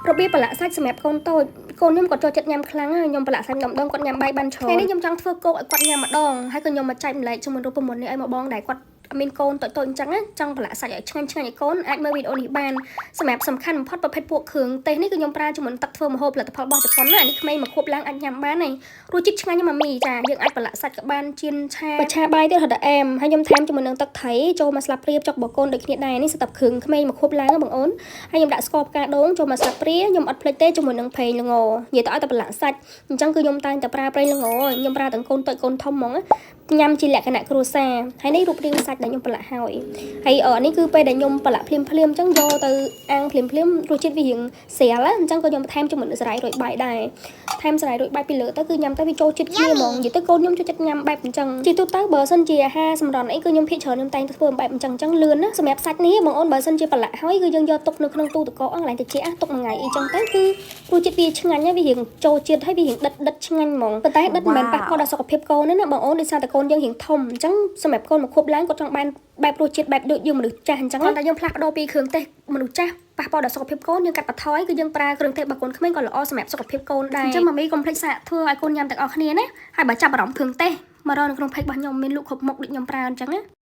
របៀបប្រឡាក់សាច់សម្រាប់កូនតូចកូនខ្ញុំគាត់ចូលចិត្តញ៉ាំខ្លាំងហើយខ្ញុំប្រឡាក់សាច់ម្ដងគាត់ញ៉ាំបាយបានច្រើនថ្ងៃនេះខ្ញុំចង់ធ្វើគោកឲ្យគាត់ញ៉ាំម្ដងហើយក៏ខ្ញុំមកចែកម្លែកជាមួយរូបមន្តនេះឲ្យមកបងដែរគាត់មានកូនតូចៗអញ្ចឹងណាចង់ប្រឡាក់សាច់ឲ្យឆ្ងាញ់ឆ្ងាញ់ឲ្យកូនអាចមើលវីដេអូនេះបានសម្រាប់សំខាន់បំផុតប្រភេទពួកគ្រឿងទេសនេះគឺខ្ញុំប្រើជាមួយទឹកធ្វើម្ហូបផលិតផលរបស់ជប៉ុនណានេះក្មេងមកខួបឡើងអាចញ៉ាំបានហើយរសជាតិឆ្ងាញ់ណាស់ម៉ាមីចាយើងអាចប្រឡាក់សាច់ក៏បានជៀនឆាបើឆាបាយទៀតរហូតដល់អែមហើយខ្ញុំថែមជាមួយនឹងទឹកត្រីចូលមកស្លាបព្រាចុកបកូនដូចគ្នាដែរនេះស្ទើរគ្រឿងក្មេងមកខួបឡើងបងអូនហើយខ្ញុំដាក់ស្ករផ្កាដូងចូលមកស្លាបព្រាខ្ញុំអត់ភ្លេចទេជាមួយនឹងប្រេងល្ងនិយាយទៅឲ្យតែប្រឡាក់សាច់អញ្ចឹងគឺខ្ញុំតែងតែប្រើប្រេងល្ងខ្ញុំប្រើទាំងកូនតូចកូនធំហ្មងញ៉ាំជាលក្ខណៈគ្រួសារហើយនេះរូបរាងសាច់ដែលខ្ញុំប្រឡាក់ហើយនេះគឺពេលដែលខ្ញុំប្រឡាក់ភ្លាមអញ្ចឹងយកទៅអាំងភ្លាមរសជាតិវារៀងស្រាលអញ្ចឹងក៏ខ្ញុំថែមជាមួយនឹងស្រាយរួចបាយដែរថែមស្រាយរួចបាយពីលើទៅគឺញ៉ាំទៅវាចូលចិត្តគ្នាហ្មងនិយាយទៅកូនខ្ញុំចូលចិត្តញ៉ាំបែបអញ្ចឹងជាទូទៅបើសិនជាអាហារសម្រន់អីគឺខ្ញុំភាគច្រើនខ្ញុំតែងទៅធ្វើបែបអញ្ចឹងលឿនណាសម្រាប់សាច់នេះបងអូនបើសិនជាប្រឡាក់ហើយគឺយើងយកទុកនៅក្នុងទូទឹកកកកន្លែងតិចទុកមួយថ្ងៃអីចឹងទៅគឺរសជាតិវាឆ្ងាញ់វារៀងចូលជាតិហើយវារៀងដិតឆ្ងាញ់ហ្មងប៉ុន្តែដិតមិនមែនប៉ះពាល់ដល់សុខភាពកូនទេណាបងអូនដោយសារតែកូនយើងរៀងធំអញ្ចឹងសម្រាប់កូនមកខួបឡើងគាត់ចង់បានបែបរសជាតិបែបដូចយើងមនុស្សចាស់អញ្ចឹងតែយើងផ្លាស់ប្ដូរពីគ្រឿងទេសមនុស្សចាស់ប៉ះពាល់ដល់សុខភាពកូនយើងកាត់បន្ថយគឺយើងប្រើគ្រឿងទេសរបស់កូនក្មេងក៏ល្អសម្រាប់សុខភាពកូនដែរអញ្ចឹងម៉ាមីកុំភ្លេចសាកធ្វើឲ្យកូនញ៉ាំទាំងអស់គ្នាណាហើយបើចាប់អារម្មណ៍គ្រឿងទេសមករកនៅក្នុងផេករបស់ខ្ញុំមានលក់គ្រប់មុខដូចខ្ញុំប្រើអញ្ចឹងណា